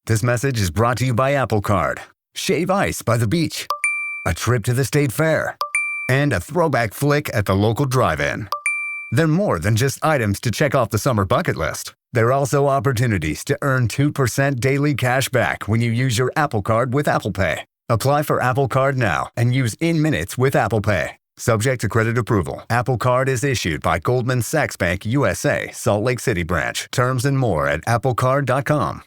This message is brought to you by Apple Card. Shave ice by the beach. A trip to the state fair. And a throwback flick at the local drive-in. They're more than just items to check off the summer bucket list. They're also opportunities to earn 2% daily cash back when you use your Apple Card with Apple Pay. Apply for Apple Card now and use in minutes with Apple Pay. Subject to credit approval. Apple Card is issued by Goldman Sachs Bank USA, Salt Lake City branch. Terms and more at applecard.com.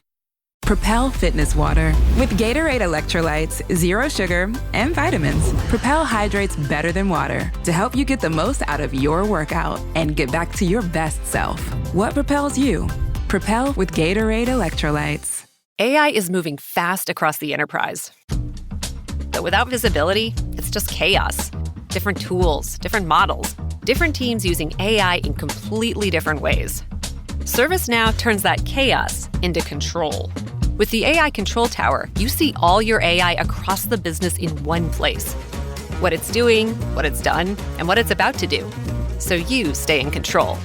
Propel Fitness Water. With Gatorade electrolytes, zero sugar, and vitamins, Propel hydrates better than water to help you get the most out of your workout and get back to your best self. What propels you? Propel with Gatorade electrolytes. AI is moving fast across the enterprise. But without visibility, it's just chaos. Different tools, different models, different teams using AI in completely different ways. ServiceNow turns that chaos into control. With the AI Control Tower, you see all your AI across the business in one place. What it's doing, what it's done, and what it's about to do. So you stay in control.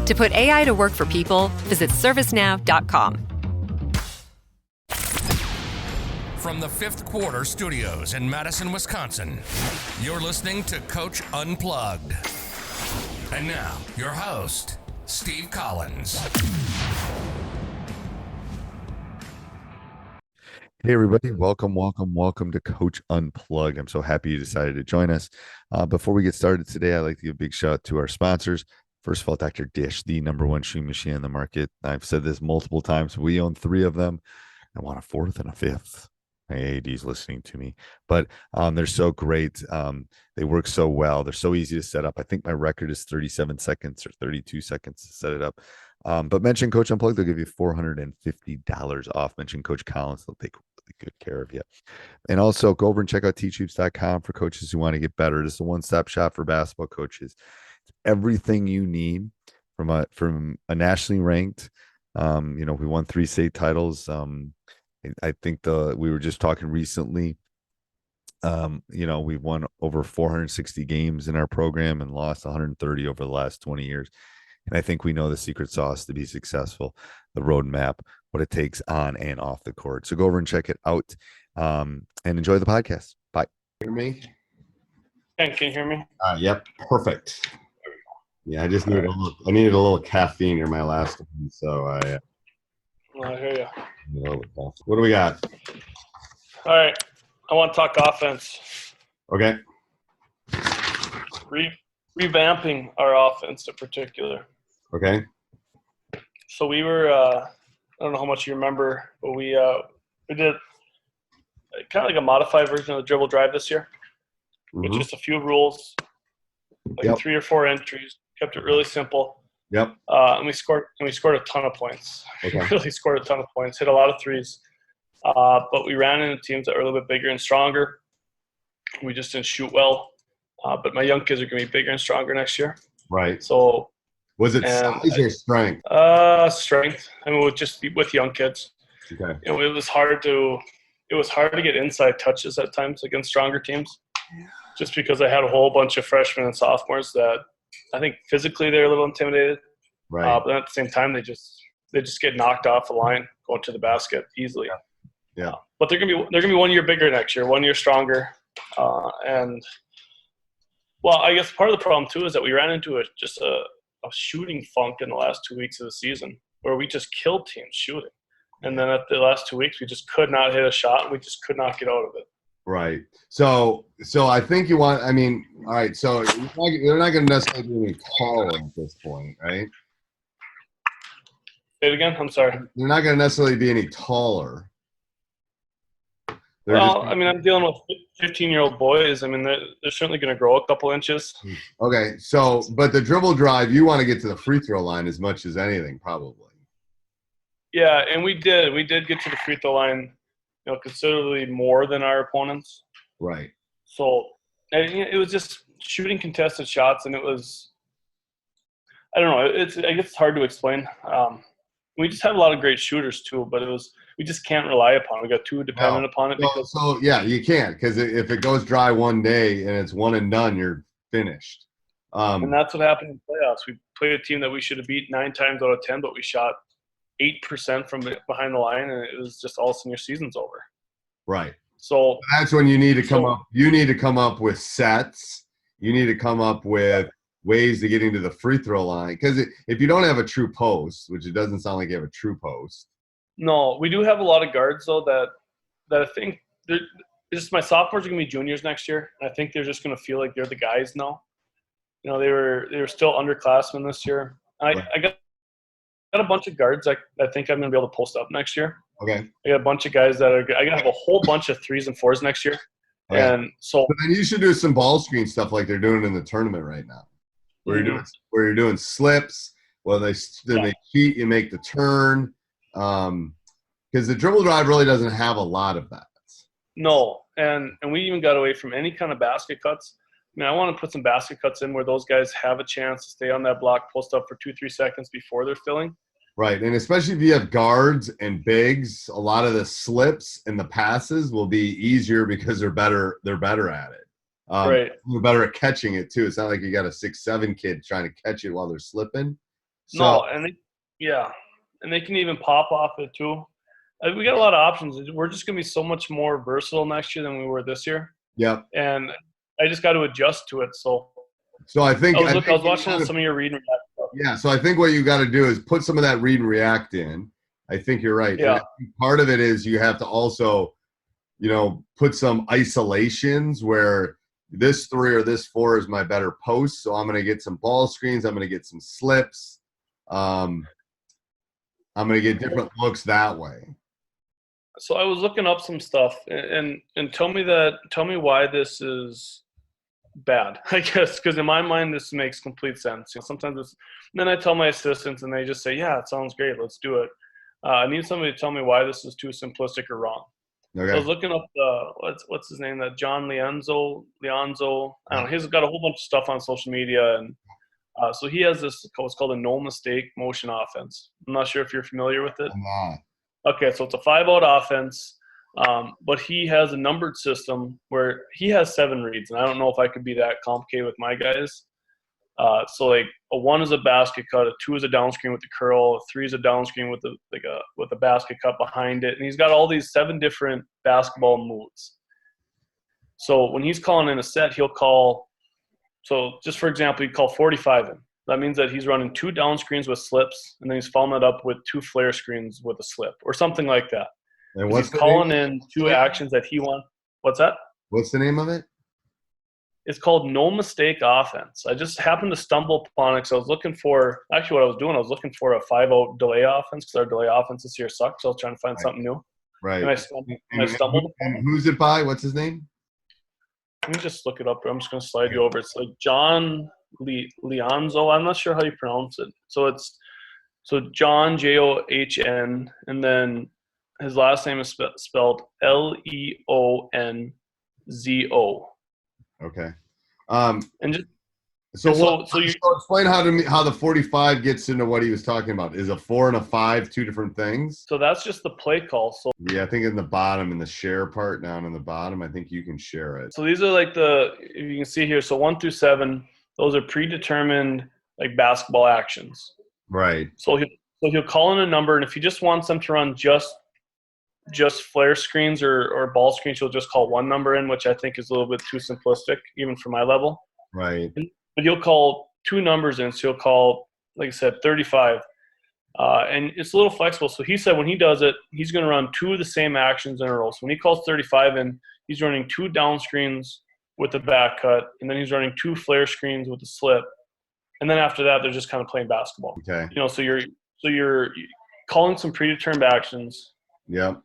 To put AI to work for people, visit servicenow.com. From the Fifth Quarter Studios in Madison, Wisconsin, you're listening to Coach Unplugged. And now, your host, Steve Collins. Hey, everybody. Welcome to Coach Unplugged. I'm so happy you decided to join us. Before we get started today, I'd like to give a big shout out to our sponsors. First of all, Dr. Dish, the #1 shoe machine in the market. I've said this multiple times. We own 3 of them. I want a 4th and a 5th. My AAD's listening to me, but they're so great. They work so well. They're so easy to set up. I think my record is 37 seconds or 32 seconds to set it up. But mention Coach Unplugged, they'll give you $450 off. Mention Coach Collins, they'll take really good care of you. And also go over and check out teachhoops.com for coaches who want to get better. This is a one-stop shop for basketball coaches. It's everything you need from a nationally ranked. We won 3 state titles. I think we were just talking recently. We've won over 460 games in our program and lost 130 over the last 20 years. And I think we know the secret sauce to be successful, the roadmap, what it takes on and off the court. So go over and check it out and enjoy the podcast. Bye. Hear me? Can you hear me? Yep, perfect. Yeah, I just needed I needed a little caffeine in my last one, so I hear you. What do we got? All right, I want to talk offense. Okay. Revamping our offense in particular. Okay. So we were, I don't know how much you remember, but we did kind of like a modified version of the dribble drive this year, with just a few rules, like 3 or 4 entries. Kept it really simple. Yep. And we scored a ton of points. Okay. Really scored a ton of points. Hit a lot of threes. But we ran into teams that were a little bit bigger and stronger. We just didn't shoot well. But my young kids are going to be bigger and stronger next year. Right. So was it size or strength? Strength. I mean, with young kids. Okay. It was hard to get inside touches at times against stronger teams. Just because I had a whole bunch of freshmen and sophomores that I think physically they're a little intimidated. Right. But then at the same time, they just get knocked off the line going to the basket easily. Yeah. But they're gonna be 1 year bigger next year, 1 year stronger, and well, I guess part of the problem too is that we ran into a shooting funk in the last 2 weeks of the season where we just killed teams shooting, and then at the last 2 weeks we just could not hit a shot and we just could not get out of it. Right. So I think you want. I mean, all right. So they're not going to necessarily be any taller at this point, right? Say it again. I'm sorry. They're not going to necessarily be any taller. I'm dealing with 15-year-old boys. I mean, they're certainly going to grow a couple inches. Okay. So, but the dribble drive, you want to get to the free throw line as much as anything, probably. Yeah, and we did. We did get to the free throw line, considerably more than our opponents. Right. So it was just shooting contested shots, and it was – I don't know. I guess it's hard to explain. We just had a lot of great shooters too, but we just can't rely upon it. We got too dependent upon it. So you can't, because if it goes dry one day and it's one and done, you're finished. And that's what happened in playoffs. We played a team that we should have beat 9 times out of 10, but we shot 8% from behind the line, and it was just all of a sudden your season's over. Right. So that's when you need to come up. You need to come up with sets. You need to come up with ways to get into the free throw line. Because if you don't have a true post, which it doesn't sound like you have a true post. No, we do have a lot of guards though that I think just my sophomores are gonna be juniors next year. I think they're just gonna feel like they're the guys now. You know, they were still underclassmen this year. I got a bunch of guards I think I'm gonna be able to post up next year. Okay. I got a bunch of guys I gotta have a whole bunch of 3s and 4s next year. Okay. And so but then you should do some ball screen stuff like they're doing in the tournament right now. Where you're doing slips, they cheat, you make the turn. Because the dribble drive really doesn't have a lot of that. No, and we even got away from any kind of basket cuts. I mean, I want to put some basket cuts in where those guys have a chance to stay on that block, post up for 2-3 seconds before they're filling. Right, and especially if you have guards and bigs, a lot of the slips and the passes will be easier because they're better at it. Right. They're better at catching it too. It's not like you got a 6'7" kid trying to catch it while they're slipping. So, no, and they can even pop off it too. We got a lot of options. We're just going to be so much more versatile next year than we were this year. Yep. And I just got to adjust to it. So I think I was watching some of your read and react stuff. Yeah, so I think what you got to do is put some of that read and react in. I think you're right. Yeah. Part of it is you have to also, put some isolations where this 3 or this 4 is my better post. So I'm going to get some ball screens. I'm going to get some slips. I'm going to get different looks that way. So I was looking up some stuff and tell me why this is bad, I guess, because in my mind this makes complete sense. Sometimes then I tell my assistants and they just say, yeah, it sounds great, let's do it. I need somebody to tell me why this is too simplistic or wrong. Okay. So I was looking up what's his name, that John Leonzo. I don't know, he's got a whole bunch of stuff on social media, and so he has what's called a no mistake motion offense. I'm not sure if you're familiar with it. I'm not. Okay, so it's a 5-out offense, but he has a numbered system where he has 7 reads, and I don't know if I could be that complicated with my guys. So like a 1 is a basket cut, a 2 is a down screen with the curl, a 3 is a down screen with a basket cut behind it, and he's got all these 7 different basketball moves. So when he's calling in a set, he'll call. So just for example, he'd call 45 in. That means that he's running 2 down screens with slips, and then he's following it up with 2 flare screens with a slip, or something like that. And what's he's calling in 2 actions that he wants. What's that? What's the name of it? It's called no mistake offense. I just happened to stumble upon it because I was looking for – actually what I was looking for a 5-out delay offense because our delay offense this year sucks. So I was trying to find something new. Right. And I stumbled upon it. And who's it by? What's his name? Let me just look it up. I'm just going to slide you over. It's like John Leonzo. I'm not sure how you pronounce it. So it's John, John, and then his last name is spelled Leonzo. Okay. And just so explain how the 45 gets into what he was talking about. Is a 4 and a 5 2 different things? So that's just the play call. So yeah, I think in the bottom, in the share part down in the bottom, I think you can share it. So these are like if you can see here, so 1 through 7, those are predetermined like basketball actions. Right. So he'll call in a number, and if he just wants them to run just flare screens or ball screens, he'll just call 1 number in, which I think is a little bit too simplistic, even for my level. Right. But he'll call 2 numbers in, so he'll call, like I said, 35. And it's a little flexible. So he said when he does it, he's going to run 2 of the same actions in a row. So when he calls 35 in, he's running 2 down screens with a back cut, and then he's running 2 flare screens with a slip. And then after that, they're just kind of playing basketball. Okay. So you're calling some predetermined actions. Yep.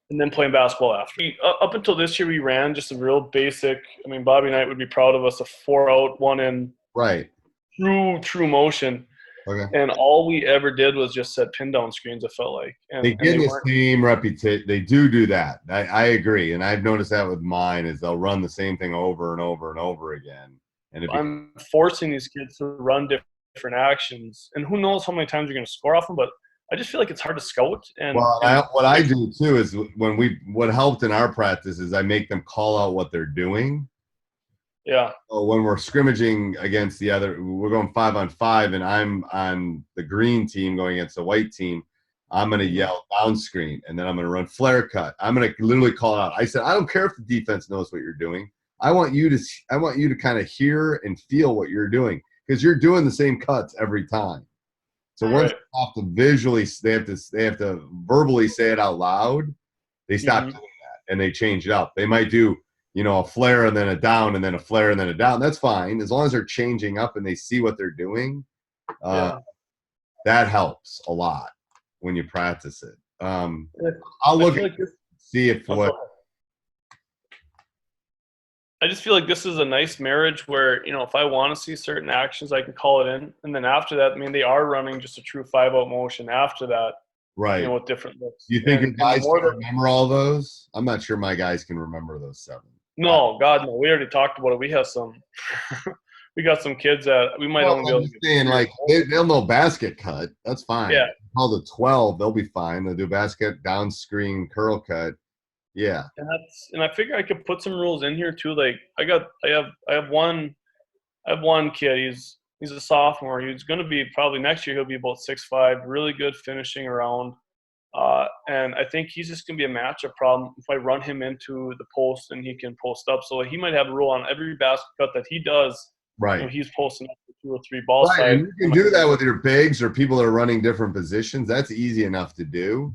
And then playing basketball after. Up until this year, we ran just a real basic. I mean, Bobby Knight would be proud of us, a 4-out, 1 in. Right. True motion. Okay. And all we ever did was just set pin down screens, it felt like. And they get the same reputation. They do that. I agree. And I've noticed that with mine is they'll run the same thing over and over and over again. And I'm forcing these kids to run different actions. And who knows how many times you're going to score off them, but I just feel like it's hard to scout. And what I do too is what helped in our practice is I make them call out what they're doing. Yeah. So when we're scrimmaging against we're going 5-on-5, and I'm on the green team going against the white team. I'm going to yell down screen, and then I'm going to run flare cut. I'm going to literally call it out. I said, I don't care if the defense knows what you're doing. I want you to kind of hear and feel what you're doing, because you're doing the same cuts every time. So once they have to visually, they have to verbally say it out loud. They stop doing that and they change it up. They might do, a flare and then a down and then a flare and then a down. That's fine as long as they're changing up and they see what they're doing. That helps a lot when you practice it. I'll look at see if what. I just feel like this is a nice marriage where, if I want to see certain actions, I can call it in. And then after that, they are running just a true 5-out motion after that. Right. With different looks. Do you think your guys can remember all those? I'm not sure my guys can remember those 7. No, God, no. We already talked about it. We have we got some kids that we might only be able to saying, they'll know basket cut. That's fine. Yeah. Call the 12, they'll be fine. They'll do basket, down screen, curl cut. Yeah. And I figure I could put some rules in here too. Like I have one kid, he's a sophomore. He's gonna be probably next year he'll be about 6'5", really good finishing around. And I think he's just gonna be a matchup problem if I run him into the post and he can post up. So he might have a rule on every basket cut that he does. Right. He's posting up for 2 or 3 ball sides. And you can do that with your bigs or people that are running different positions. That's easy enough to do.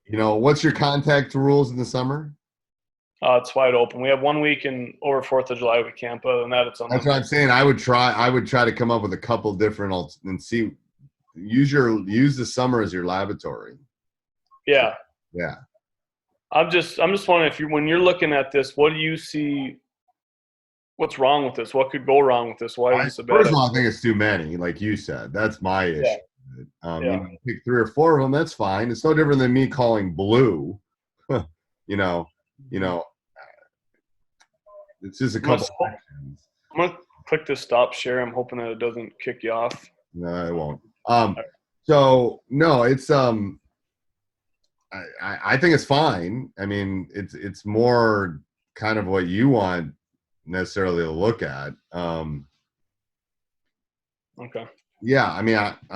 What's your contact rules in the summer? It's wide open. We have 1 week over 4th of July we camp. Other than that, it's on. That's what I'm saying. I would try to come up with a couple different and see. Use the summer as your laboratory. Yeah. Yeah. I'm just wondering when you're looking at this, what do you see? What's wrong with this? What could go wrong with this? Why is this a bad? First of all, I think it's too many, like you said. That's my issue. You pick 3 or 4 of them. That's fine. It's no different than me calling blue. It's just a couple actions. I'm gonna click this stop share. I'm hoping that it doesn't kick you off. No, it won't. So no, it's I think it's fine. It's more kind of what you want necessarily to look at. Okay. Yeah, I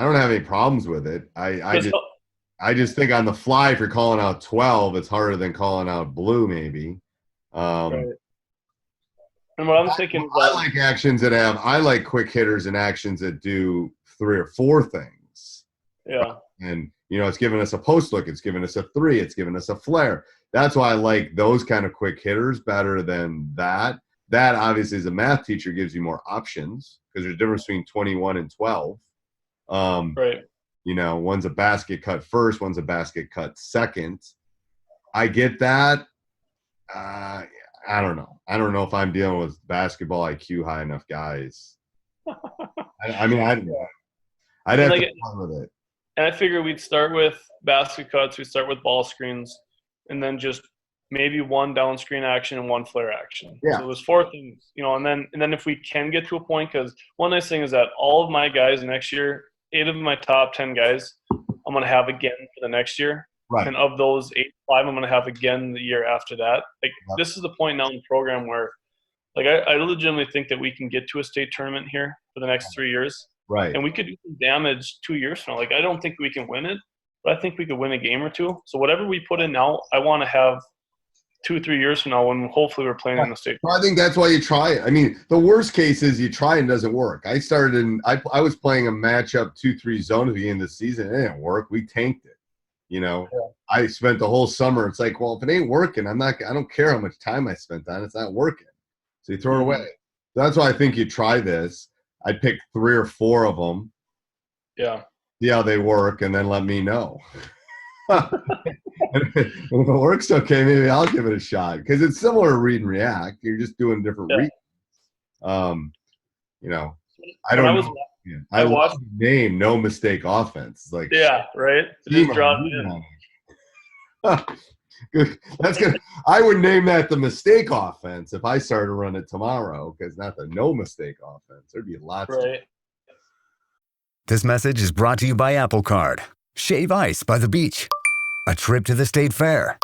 don't have any problems with it. I just think on the fly, if you're calling out 12, it's harder than calling out blue, maybe. Right. And what I'm thinking is I like quick hitters and actions that do 3 or 4 things. Yeah. And it's giving us a post look, it's giving us a 3, it's giving us a flare. That's why I like those kind of quick hitters better than that. That obviously as a math teacher gives you more options because there's a difference between 21 and 12. Right. One's a basket cut first, one's a basket cut second. I get that. I don't know. I don't know if I'm dealing with basketball IQ high enough guys. I'd have to fun with it. And I figure we'd start with basket cuts, we'd start with ball screens, and then just maybe 1 down screen action and 1 flare action. Yeah. So there's 4 things, and then if we can get to a point, because one nice thing is that all of my guys next year, 8 of my top 10 guys, I'm going to have again for the next year. Right. And of those 8, 5 I'm going to have again the year after that. This is the point now in the program where, I legitimately think that we can get to a state tournament here for the next 3 years. Right. And we could do some damage 2 years from now. I don't think we can win it, but I think we could win a game or 2. So whatever we put in now, I want to have 2 or 3 years from now when hopefully we're playing in the state. Well, I think that's why you try it. The worst case is you try and it doesn't work. I was playing a matchup 2-3 zone at the end of the season. It didn't work. We tanked it. I spent the whole summer. It's like, well, if it ain't working, I don't care how much time I spent on it. It's not working. So you throw it away. So that's why I think you try this. I'd pick 3 or 4 of them. Yeah. See how they work and then let me know. And if it works okay, maybe I'll give it a shot because it's similar to read and react. You're just doing different reads. I don't know. I watched the name No Mistake Offense. Right. Just drop in. Good. That's good. I would name that the mistake offense if I started to run it tomorrow because not the no mistake offense. There'd be lots. Right. This message is brought to you by Apple Card. Shave ice by the beach. A trip to the state fair.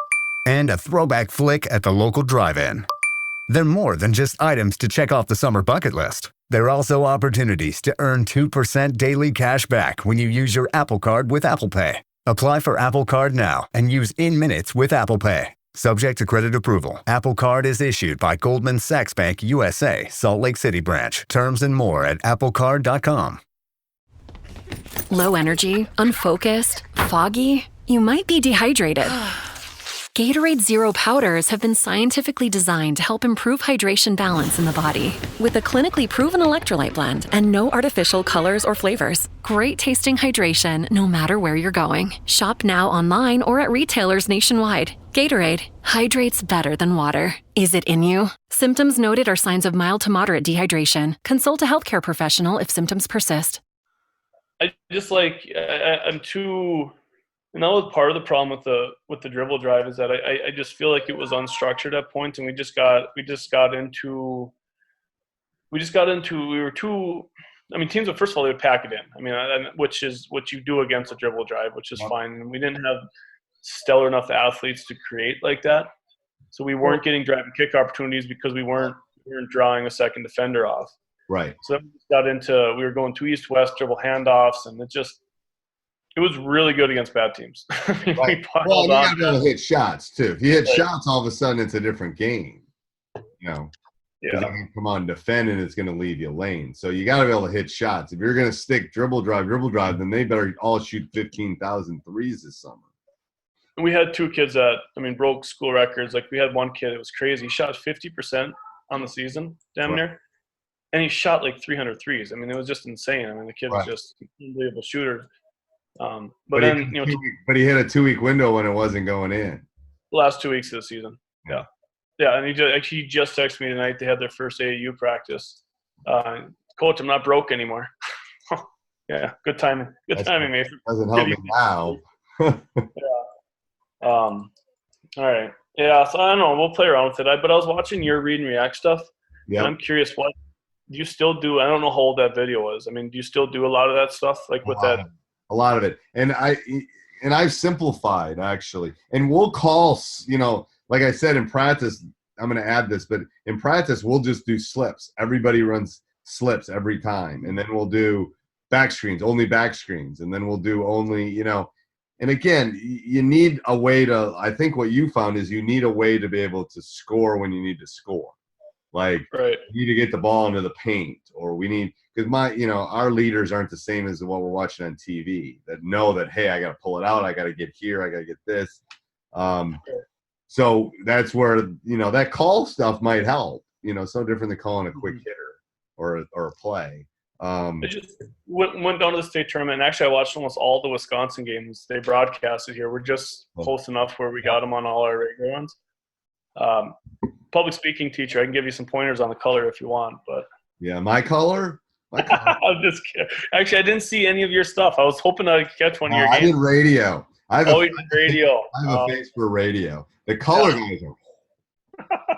And a throwback flick at the local drive-in. They're more than just items to check off the summer bucket list. There are also opportunities to earn 2% daily cash back when you use your Apple Card with Apple Pay. Apply for Apple Card now and use in-minutes with Apple Pay. Subject to credit approval. Apple Card is issued by Goldman Sachs Bank USA, Salt Lake City branch. Terms and more at applecard.com. Low energy, unfocused, foggy? You might be dehydrated. Gatorade Zero powders have been scientifically designed to help improve hydration balance in the body. With a clinically proven electrolyte blend and no artificial colors or flavors. Great tasting hydration no matter where you're going. Shop now online or at retailers nationwide. Gatorade hydrates better than water. Is it in you? Symptoms noted are signs of mild to moderate dehydration. Consult a healthcare professional if symptoms persist. I just I'm too. And that was part of the problem with the dribble drive, is that I just feel like it was unstructured at points, and we were too. I mean, teams, first of all, they would pack it in. I mean, which is what you do against a dribble drive, which is fine. And we didn't have stellar enough athletes to create like that, so we weren't getting drive and kick opportunities because we weren't drawing a second defender off. Right. So then we just got into, we were going to east-west dribble handoffs, and it was really good against bad teams. Right. Well, you got to be able to hit shots too. If you hit shots, all of a sudden it's a different game. You know, yeah. You can come on, defend, and it's going to leave you lane. So you got to be able to hit shots. If you're going to stick dribble drive, then they better all shoot 15,000 threes this summer. And we had two kids that, broke school records. Like, we had one kid, it was crazy. He shot 50% on the season, damn near. And he shot like 300 threes. I mean, it was just insane. I mean, the kid was just an unbelievable shooter. But then, but he hit a 2-week window when it wasn't going in. The last 2 weeks of the season. Yeah. Yeah. And he just texted me tonight. They had their first AAU practice. Coach, I'm not broke anymore. Yeah. Good timing. Good timing, Mason. Doesn't help me now. Yeah. All right. Yeah. So I don't know. We'll play around with it. But I was watching your read and react stuff. Yeah. And I'm curious, what do you still do? I don't know how old that video was. I mean, do you still do a lot of that stuff? Like with that? A lot of it. And I've simplified, actually. And we'll call, like I said, in practice, I'm going to add this, but in practice, we'll just do slips. Everybody runs slips every time. And then we'll do back screens, only back screens. And then we'll do only, and again, you need a way to, I think what you found is you need a way to be able to score when you need to score. Like, you need to get the ball into the paint, or we need, because our leaders aren't the same as what we're watching on TV that know that, hey, I got to pull it out. I got to get here. I got to get this. So that's where, that call stuff might help, so different than calling a quick hitter or a play. I just went down to the state tournament, and actually I watched almost all the Wisconsin games. They broadcasted here. We're just close enough where we got them on all our regular ones. Public speaking teacher, I can give you some pointers on the color if you want, but yeah, my color. I'm just kidding. Actually, I didn't see any of your stuff. I was hoping I'd catch one of your games. I did radio. You did radio. I have a face for radio. The color guys are.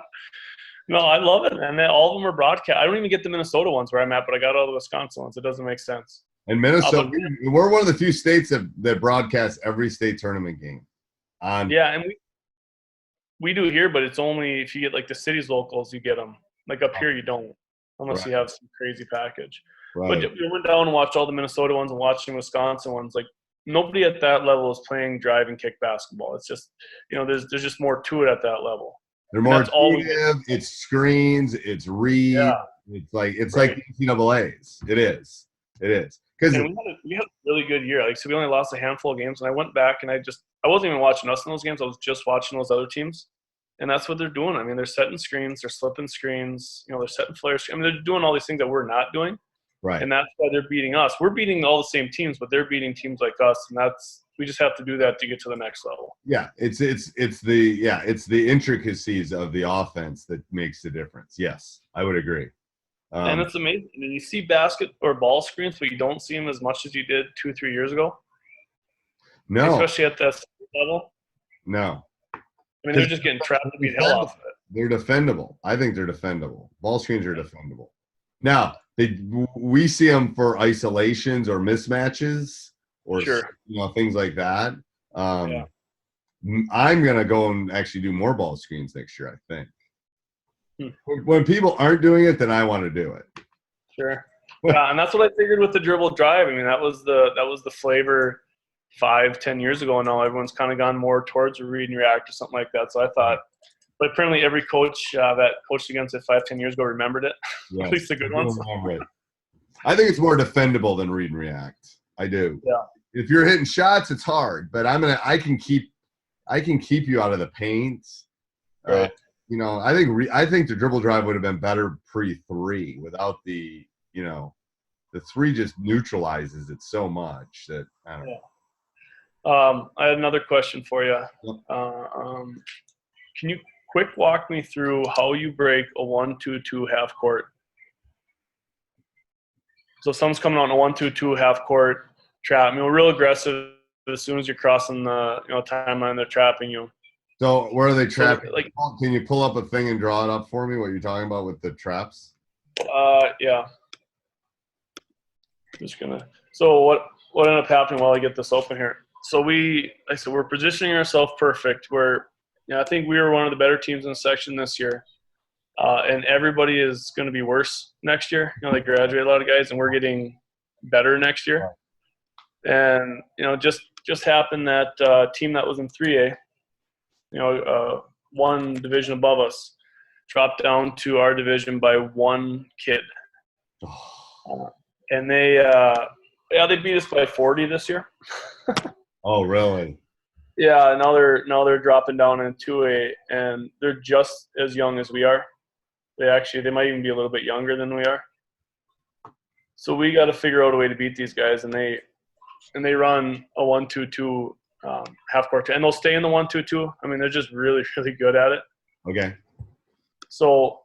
No, I love it, and all of them are broadcast. I don't even get the Minnesota ones where I'm at, but I got all the Wisconsin ones. It doesn't make sense. And Minnesota, we're one of the few states that broadcast every state tournament game. Yeah, and we do here, but it's only if you get like the city's locals, you get them. Like up here, you don't, unless you have some crazy package. But we went down and watched all the Minnesota ones and watched the Wisconsin ones. Like, nobody at that level is playing drive and kick basketball. It's just, there's just more to it at that level. They're more intuitive. It's screens. It's read. Yeah. It's like NCAA's. It is. Because we had a really good year. Like, so we only lost a handful of games, and I went back and I wasn't even watching us in those games. I was just watching those other teams, and that's what they're doing. I mean, they're setting screens, they're slipping screens. They're setting flares. I mean, they're doing all these things that we're not doing. Right. And that's why they're beating us. We're beating all the same teams, but they're beating teams like us, and we just have to do that to get to the next level. Yeah, it's the intricacies of the offense that makes the difference. Yes, I would agree. And it's amazing. And you see basket or ball screens, but you don't see them as much as you did 2-3 years ago. No, especially at that we No. I mean, they're just getting trapped to beat hell off of it. They're defendable. I think they're defendable. Ball screens are defendable. Now, we see them for isolations or mismatches or things like that. I'm going to go and actually do more ball screens next year, I think. When people aren't doing it, then I want to do it. Sure. Yeah, and that's what I figured with the dribble drive. I mean, that was the flavor 5-10 years ago, and now everyone's kind of gone more towards read and react or something like that. So I thought, but apparently every coach that coached against it 5-10 years ago remembered it. Yes. At least the good ones. I think it's more defendable than read and react. I do. Yeah. If you're hitting shots, it's hard, but I can keep you out of the paint. Right. I think the dribble drive would have been better pre-3 without the the 3 just neutralizes it so much that I don't know. I had another question for you. Yep. Can you quick walk me through how you break a 1-2-2 half court? So someone's coming on a 1-2-2 half court trap. Real aggressive. As soon as you're crossing the timeline, they're trapping you. So where are they trapping? So, can you pull up a thing and draw it up for me? What you're talking about with the traps? Yeah. So what ended up happening while I get this open here? So we're positioning ourselves perfect. I think we were one of the better teams in the section this year, and everybody is going to be worse next year. They graduate a lot of guys, and we're getting better next year. And just happened that team that was in 3A, one division above us, dropped down to our division by one kid. And they beat us by 40 this year. Oh, really? Yeah, now they're dropping down in 2A, and they're just as young as we are. They might even be a little bit younger than we are. So we got to figure out a way to beat these guys, and they run a 1-2-2 half court, and they'll stay in the 1-2-2. They're just really, really good at it. Okay. So,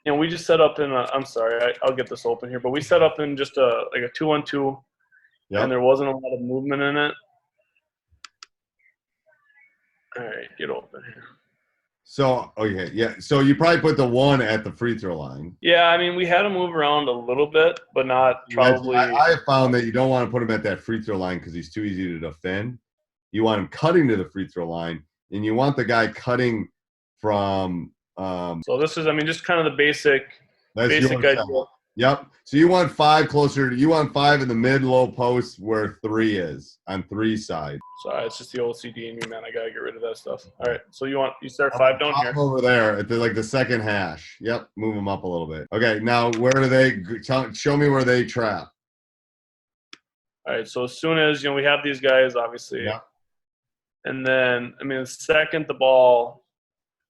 we just set up in I'm sorry, I'll get this open here, but we set up in just a 2-1-2, and there wasn't a lot of movement in it. All right, get open here. So, okay, yeah. So you probably put the 1 at the free throw line. Yeah, we had to move around a little bit, but not probably. I have found that you don't want to put him at that free throw line because he's too easy to defend. You want him cutting to the free throw line, and you want the guy cutting from. So this is, just kind of the basic idea. Yep. So you want 5 closer. You want 5 in the mid-low post where 3 is on 3 side. Sorry, it's just the OCD in me, man. I gotta get rid of that stuff. All right. So you start 5 down here. Over there at the second hash. Yep. Move them up a little bit. Okay. Now where do they? Show me where they trap. All right. So as soon as we have these guys, obviously. Yeah. And then the second the ball.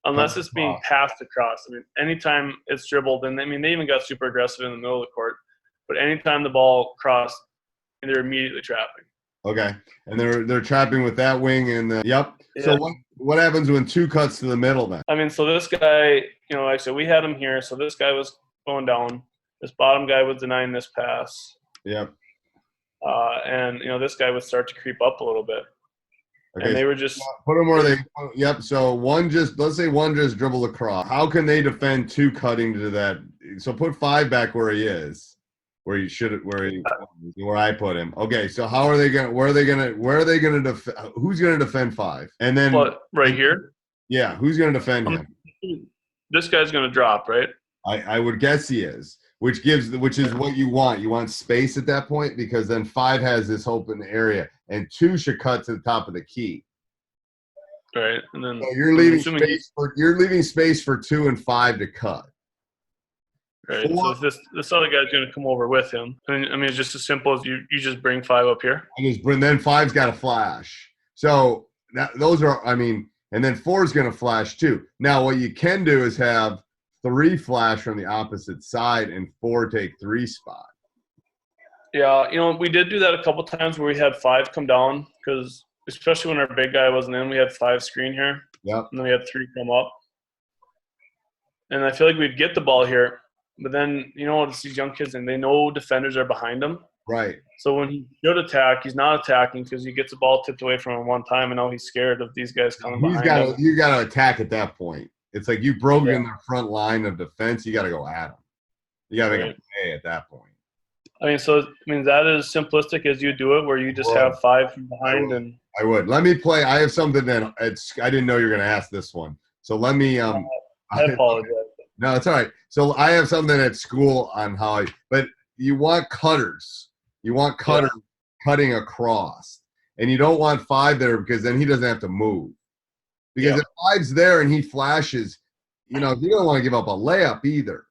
Unless it's being passed across. Anytime it's dribbled, and they even got super aggressive in the middle of the court. But anytime the ball crossed, they're immediately trapping. Okay, and they're trapping with that wing and yep. Yeah. So what happens when 2 cuts to the middle then? So this guy, like I said, we had him here. So this guy was going down. This bottom guy was denying this pass. Yep. And this guy would start to creep up a little bit. Okay, and they were just put them where they. Yep. So let's say one just dribbled across. How can they defend 2 cutting to that? So put 5 back where he is, where I put him. Okay. So where are they gonna defend? Who's gonna defend 5? And then right here. Yeah. Who's gonna defend him? This guy's gonna drop, right? I would guess he is. Which is what you want. You want space at that point because then 5 has this open area and 2 should cut to the top of the key. Right, and then so you're leaving space for 2 and 5 to cut. Right. 4, so this other guy's going to come over with him. It's just as simple as you just bring 5 up here. And then 5's got a flash. So those are and then 4's going to flash too. Now what you can do is have 3 flash from the opposite side and 4 take 3 spot. Yeah, we did do that a couple times where we had 5 come down because especially when our big guy wasn't in, we had 5 screen here. Yep. And then we had 3 come up. And I feel like we'd get the ball here, but then it's these young kids and they know defenders are behind them. Right. So when he should attack, he's not attacking because he gets the ball tipped away from him one time and now he's scared of these guys coming behind him. You got to attack at that point. It's like you've broken the front line of defense. You got to go at them. You got to make a play at that point. That is simplistic as you do it, where you just have 5 from behind. I would. Let me play. I have something that I didn't know you were going to ask this one. So let me. I apologize. No, it's all right. So I have something at school on but you want cutters. You want cutters cutting across. And you don't want 5 there because then he doesn't have to move. Because if 5's there and he flashes, you don't want to give up a layup either.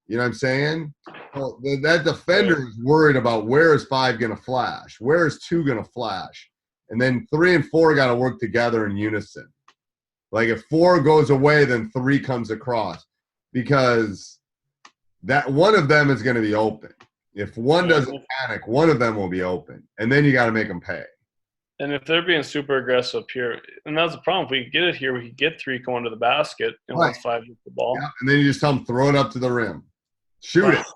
You know what I'm saying? Well, that defender is worried about where is 5 going to flash? Where is 2 going to flash? And then 3 and 4 got to work together in unison. Like if 4 goes away, then 3 comes across. Because that one of them is going to be open. If one doesn't panic, one of them will be open. And then you got to make them pay. And if they're being super aggressive up here, and that's the problem. If we get it here, we could get 3 going to the basket and once 5 hits the ball. Yeah, and then you just tell them, throw it up to the rim. Shoot it.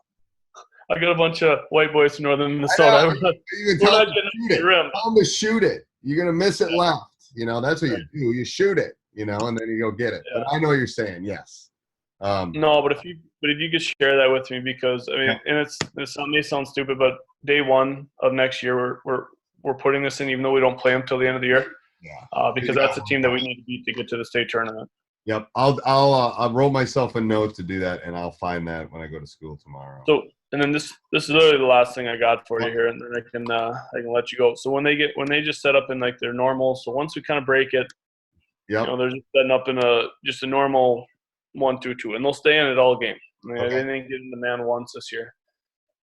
I got a bunch of white boys from northern Minnesota. You can tell them to shoot it. You're going to miss it left. That's what you do. You shoot it, and then you go get it. Yeah. But I know what you're saying, yes. No, but if you could share that with me, because, and it may sound stupid, but day 1 of next year, we're putting this in, even though we don't play them till the end of the year. Yeah. Because that's a team that we need to beat to get to the state tournament. Yep. I'll roll myself a note to do that, and I'll find that when I go to school tomorrow. So, and then this is literally the last thing I got for you here, and then I can let you go. So when they just set up in like their normal, so once we kind of break it, they're just setting up in a normal 1-2-2, and they'll stay in it all game. They didn't get in the man once this year.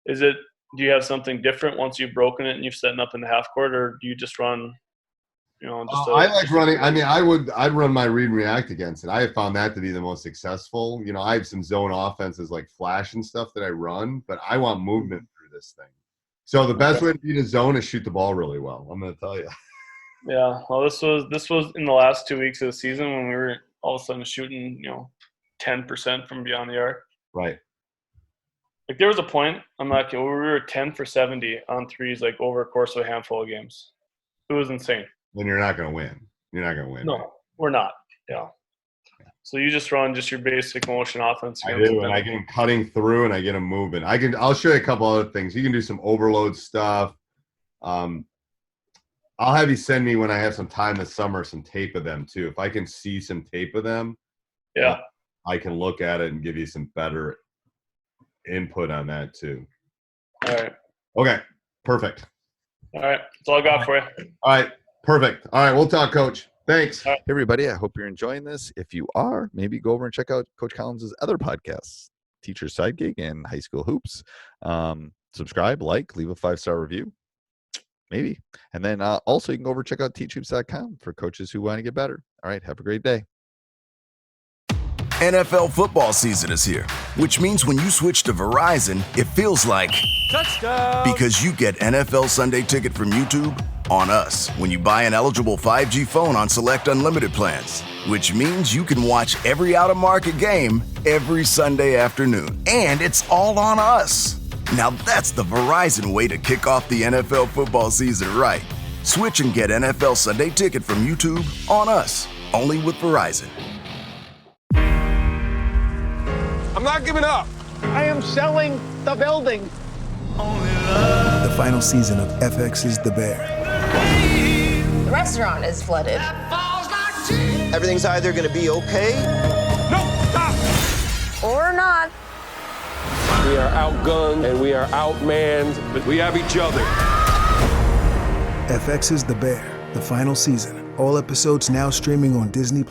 Do you have something different once you've broken it and you've set up in the half court, or do you just run? I like running. I mean, I'd run my read and react against it. I have found that to be the most successful. I have some zone offenses like flash and stuff that I run, but I want movement through this thing. So the best way to beat a zone is shoot the ball really well. I'm going to tell you. Yeah. Well, this was in the last 2 weeks of the season when we were all of a sudden shooting, 10% from beyond the arc. Right. Like there was a point, we were 10 for 70 on threes, like over a course of a handful of games. It was insane. Then you're not going to win. You're not going to win. No, we're not. Yeah. So you just run just your basic motion offense. I do, and I get them cutting through, and I get them moving. I'll show you a couple other things. You can do some overload stuff. I'll have you send me when I have some time this summer some tape of them too. If I can see some tape of them, I can look at it and give you some better input on that too. All right. Okay. Perfect. All right. That's all I got for you. All right. Perfect. All right. We'll talk, Coach. Thanks. Hey, everybody. I hope you're enjoying this. If you are, maybe go over and check out Coach Collins' other podcasts, Teacher's Side Gig and High School Hoops. Subscribe, leave a 5-star review. Maybe. And then also you can go over and check out teachhoops.com for coaches who want to get better. All right. Have a great day. NFL football season is here, which means when you switch to Verizon, it feels like touchdown, because you get NFL Sunday Ticket from YouTube on us when you buy an eligible 5G phone on select unlimited plans, which means you can watch every out-of-market game every Sunday afternoon, and it's all on us. Now that's the Verizon way to kick off the NFL football season right. Switch and get NFL Sunday Ticket from YouTube on us, only with Verizon. I'm not giving up. I am selling the building. The final season of FX's The Bear. The restaurant is flooded. Everything's either going to be okay. No, stop. Or not. We are outgunned and we are outmanned, but we have each other. FX's The Bear, the final season. All episodes now streaming on Disney+.